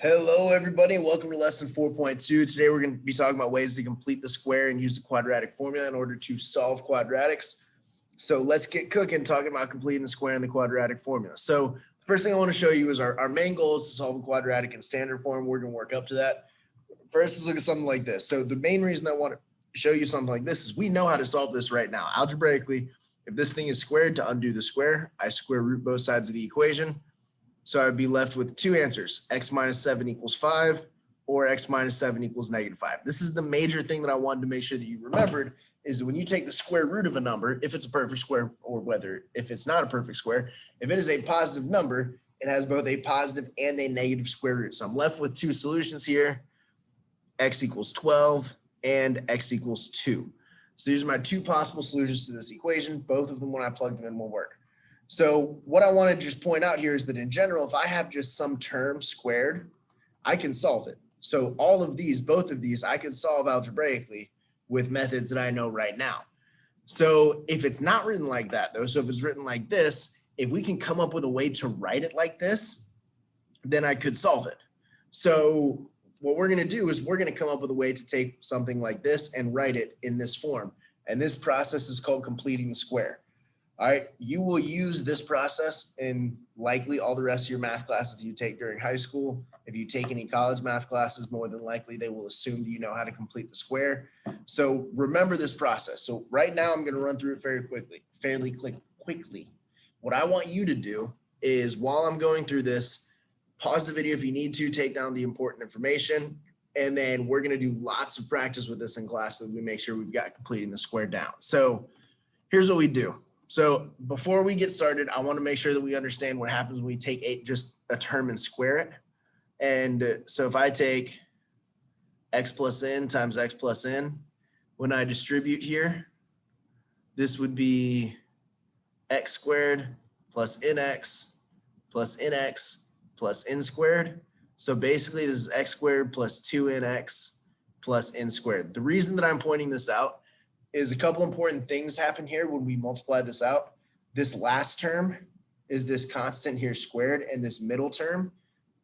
Hello, everybody, and welcome to lesson 4.2. Today, we're going to be talking about ways to complete the square and use the quadratic formula in order to solve quadratics. So let's get cooking talking about completing the square and the quadratic formula. So the first thing I want to show you is our main goal is to solve a quadratic in standard form. We're going to work up to that. First, let's look at something like this. So the main reason I want to show you something like this is we know how to solve this right now. Algebraically, if this thing is squared, to undo the square, I square root both sides of the equation. So I would be left with two answers, x minus 7 equals 5 or x minus 7 equals negative 5. This is the major thing that I wanted to make sure that you remembered is that when you take the square root of a number, if it's a perfect square or if it's not a perfect square, if it is a positive number, it has both a positive and a negative square root. So I'm left with two solutions here, x equals 12 and x equals 2. So these are my two possible solutions to this equation. Both of them, when I plug them in, will work. So what I want to just point out here is that in general, if I have just some term squared, I can solve it. So all of these, both of these, I can solve algebraically with methods that I know right now. So if it's not written like that though, so if it's written like this, if we can come up with a way to write it like this, then I could solve it. So what we're going to do is we're going to come up with a way to take something like this and write it in this form. And this process is called completing the square. All right, you will use this process in likely all the rest of your math classes that you take during high school. If you take any college math classes, more than likely they will assume that you know how to complete the square. So remember this process. So right now I'm going to run through it fairly quickly. What I want you to do is while I'm going through this, pause the video if you need to, take down the important information, and then we're going to do lots of practice with this in class so that we make sure we've got completing the square down. So here's what we do. So before we get started, I want to make sure that we understand what happens when we take just a term and square it. And so if I take x plus n times x plus n, when I distribute here, this would be x squared plus nx plus nx plus n squared. So basically this is x squared plus 2nx plus n squared. The reason that I'm pointing this out is a couple important things happen here when we multiply this out. This last term is this constant here squared, and this middle term,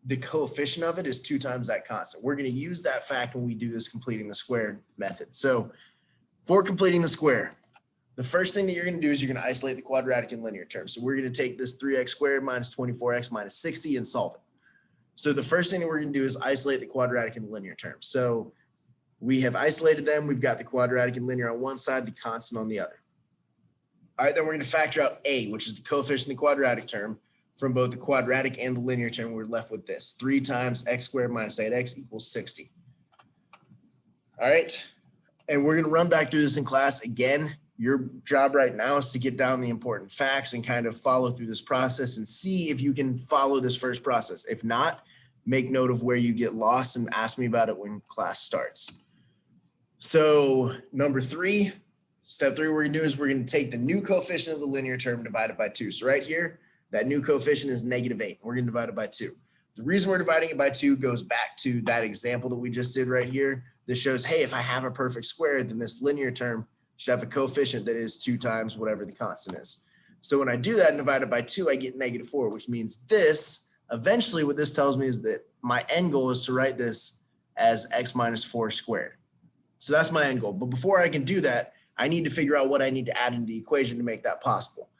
the coefficient of it is 2 times that constant. We're going to use that fact when we do this completing the square method. So for completing the square, the first thing that you're going to do is you're going to isolate the quadratic and linear terms. So we're going to take this 3x squared minus 24x minus 60 and solve it. So the first thing that we're going to do is isolate the quadratic and the linear terms. So we have isolated them. We've got the quadratic and linear on one side, the constant on the other. All right, then we're going to factor out a, which is the coefficient of the quadratic term from both the quadratic and the linear term. We're left with this 3 times x squared minus 8x equals 60. All right, and we're going to run back through this in class. Again, your job right now is to get down the important facts and kind of follow through this process and see if you can follow this first process. If not, make note of where you get lost and ask me about it when class starts. So step 3 we're going to do is we're going to take the new coefficient of the linear term divided by 2. So right here, that new coefficient is -8. We're going to divide it by 2. The reason we're dividing it by 2 goes back to that example that we just did right here. This shows, hey, if I have a perfect square, then this linear term should have a coefficient that is 2 times whatever the constant is. So when I do that and divide it by 2, I get -4, which means this, eventually what this tells me is that my end goal is to write this as x minus 4 squared. So that's my end goal. But before I can do that, I need to figure out what I need to add into the equation to make that possible.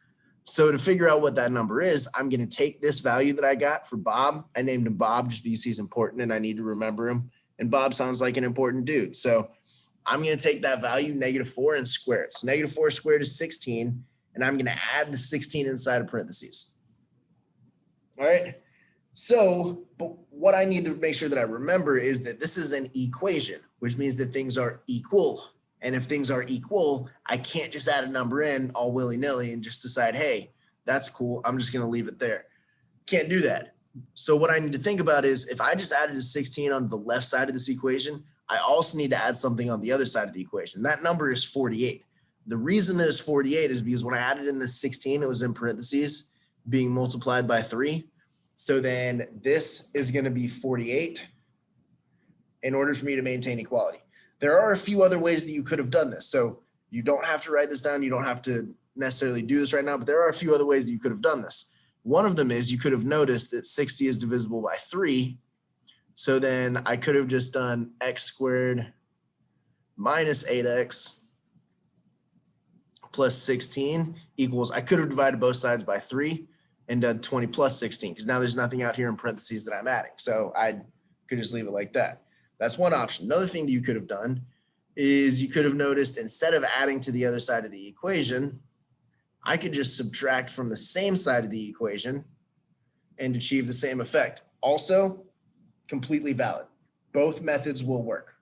So to figure out what that number is, I'm going to take this value that I got for Bob. I named him Bob just because he's important and I need to remember him. And Bob sounds like an important dude. So I'm going to take that value, -4, and square it. So -4 squared is 16. And I'm going to add the 16 inside of parentheses. All right. So, but what I need to make sure that I remember is that this is an equation, which means that things are equal. And if things are equal, I can't just add a number in all willy-nilly and just decide, hey, that's cool, I'm just going to leave it there. Can't do that. So what I need to think about is if I just added a 16 on the left side of this equation, I also need to add something on the other side of the equation. That number is 48. The reason that it's 48 is because when I added in the 16, it was in parentheses being multiplied by 3. So then this is going to be 48 in order for me to maintain equality. There are a few other ways that you could have done this. So you don't have to write this down. You don't have to necessarily do this right now, but there are a few other ways that you could have done this. One of them is you could have noticed that 60 is divisible by 3. So then I could have just done x squared minus 8x plus 16 equals, I could have divided both sides by 3 and done 20 plus 16, because now there's nothing out here in parentheses that I'm adding. So I could just leave it like that. That's one option. Another thing that you could have done is you could have noticed, instead of adding to the other side of the equation, I could just subtract from the same side of the equation and achieve the same effect. Also, completely valid. Both methods will work.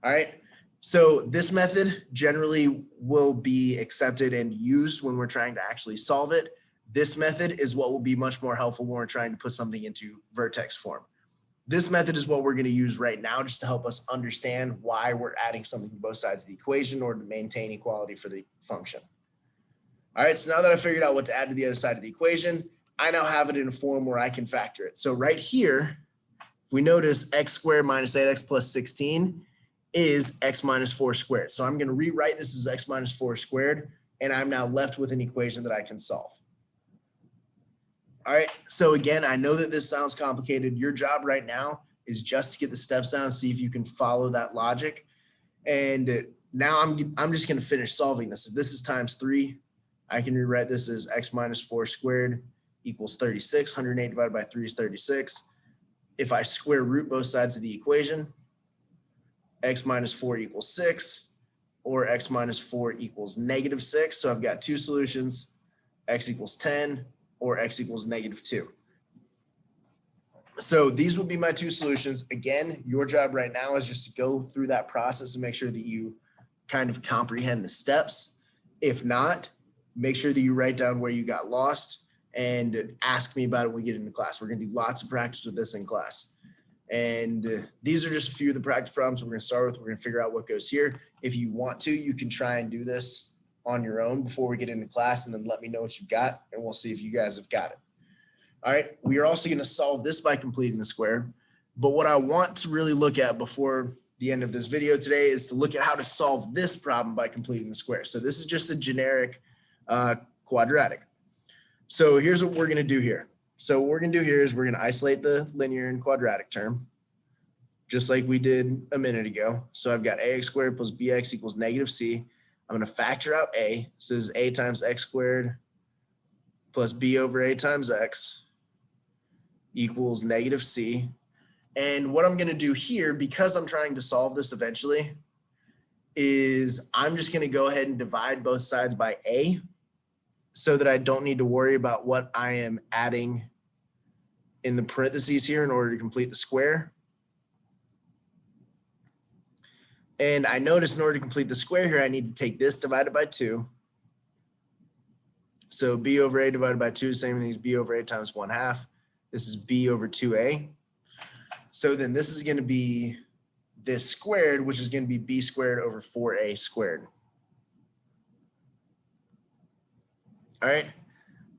All right. So this method generally will be accepted and used when we're trying to actually solve it. This method is what will be much more helpful when we're trying to put something into vertex form. This method is what we're going to use right now just to help us understand why we're adding something to both sides of the equation in order to maintain equality for the function. All right, so now that I figured out what to add to the other side of the equation, I now have it in a form where I can factor it. So right here, if we notice, x squared minus 8x plus 16 is x minus 4 squared. So I'm going to rewrite this as x minus 4 squared, and I'm now left with an equation that I can solve. All right, so again, I know that this sounds complicated. Your job right now is just to get the steps down, see if you can follow that logic. And now I'm just going to finish solving this. If this is times 3, I can rewrite this as x minus 4 squared equals 36. 108 divided by 3 is 36. If I square root both sides of the equation, x minus 4 equals 6, or x minus 4 equals negative 6. So I've got two solutions, x equals 10, or x equals negative 2. So these would be my two solutions. Again, your job right now is just to go through that process and make sure that you kind of comprehend the steps. If not, make sure that you write down where you got lost and ask me about it when we get into class. We're going to do lots of practice with this in class. And these are just a few of the practice problems we're going to start with. We're going to figure out what goes here. If you want to, you can try and do this on your own before we get into class, and then let me know what you've got, and we'll see if you guys have got it. All right, we are also going to solve this by completing the square. But what I want to really look at before the end of this video today is to look at how to solve this problem by completing the square. So this is just a generic quadratic. So here's what we're going to do here. So what we're going to do here is we're going to isolate the linear and quadratic term, just like we did a minute ago. So I've got ax squared plus bx equals negative c. I'm going to factor out a. So this is a times x squared plus b over a times x equals negative c. And what I'm going to do here, because I'm trying to solve this eventually, is I'm just going to go ahead and divide both sides by a so that I don't need to worry about what I am adding in the parentheses here in order to complete the square. And I notice in order to complete the square here, I need to take this divided by 2. So b over a divided by 2, same thing as b over a times 1/2. This is b over 2a. So then this is going to be this squared, which is going to be b squared over 4a squared. All right.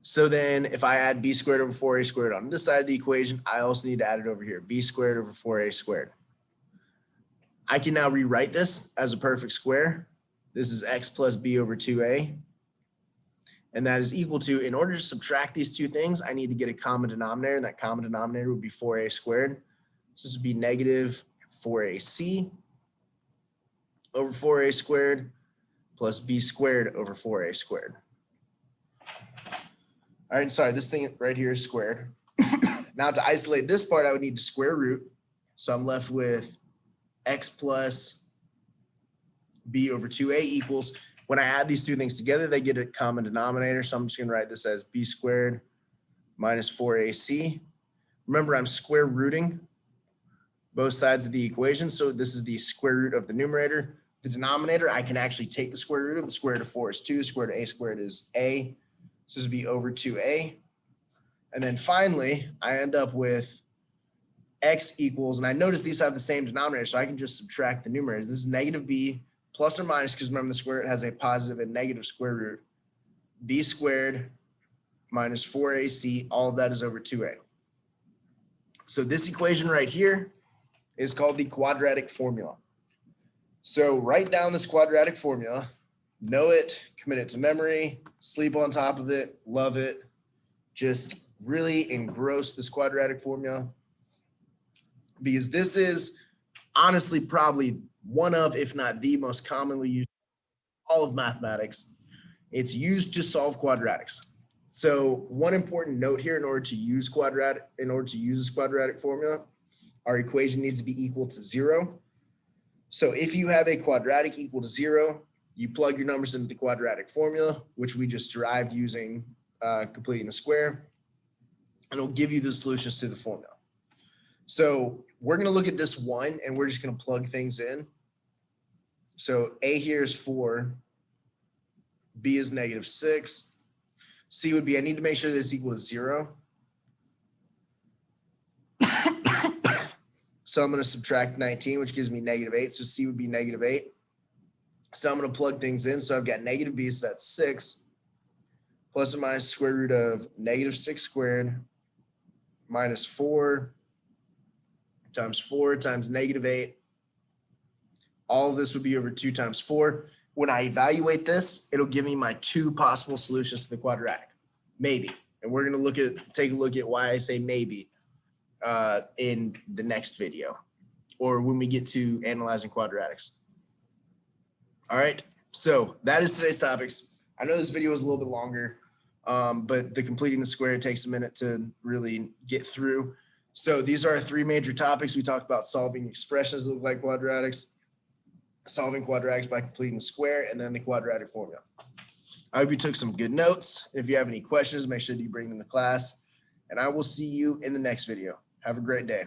So then if I add b squared over 4a squared on this side of the equation, I also need to add it over here, b squared over 4a squared. I can now rewrite this as a perfect square. This is x plus b over 2a. And that is equal to, in order to subtract these two things, I need to get a common denominator, and that common denominator would be 4a squared. So this would be negative 4ac over 4a squared plus b squared over 4a squared. All right, sorry, this thing right here is squared. Now to isolate this part, I would need to square root. So I'm left with x plus b over 2a equals, when I add these two things together, they get a common denominator. So I'm just going to write this as b squared minus 4ac. Remember, I'm square rooting both sides of the equation. So this is the square root of the numerator. The denominator, I can actually take the square root of. The square root of 4 is 2. Square root of a squared is a. So this would be over 2a. And then finally, I end up with x equals, and I notice these have the same denominator, so I can just subtract the numerators. This is negative b plus or minus, because remember the square root has a positive and negative square root. B squared minus 4ac, all of that is over 2a. So this equation right here is called the quadratic formula. So write down this quadratic formula, know it, commit it to memory, sleep on top of it, love it. Just really engross this quadratic formula. because this is honestly probably one of, if not the most commonly used all of mathematics. It's used to solve quadratics. So one important note here, in order to use this quadratic formula, our equation needs to be equal to 0. So if you have a quadratic equal to 0, you plug your numbers into the quadratic formula, which we just derived using completing the square, and it'll give you the solutions to the formula. So we're going to look at this one, and we're just going to plug things in. So A here is 4, B is -6, C would be, I need to make sure this equals 0. So I'm going to subtract 19, which gives me -8. So C would be -8. So I'm going to plug things in. So I've got -b, so that's 6, plus or minus square root of -6 squared minus 4 times 4 times -8. All of this would be over 2 times 4. When I evaluate this, it'll give me my 2 possible solutions to the quadratic. Maybe. And we're going to take a look at why I say maybe in the next video, or when we get to analyzing quadratics. All right. So that is today's topics. I know this video is a little bit longer, but the completing the square takes a minute to really get through. So these are our 3 major topics. We talked about solving expressions that look like quadratics, solving quadratics by completing the square, and then the quadratic formula. I hope you took some good notes. If you have any questions, make sure that you bring them to class, and I will see you in the next video. Have a great day.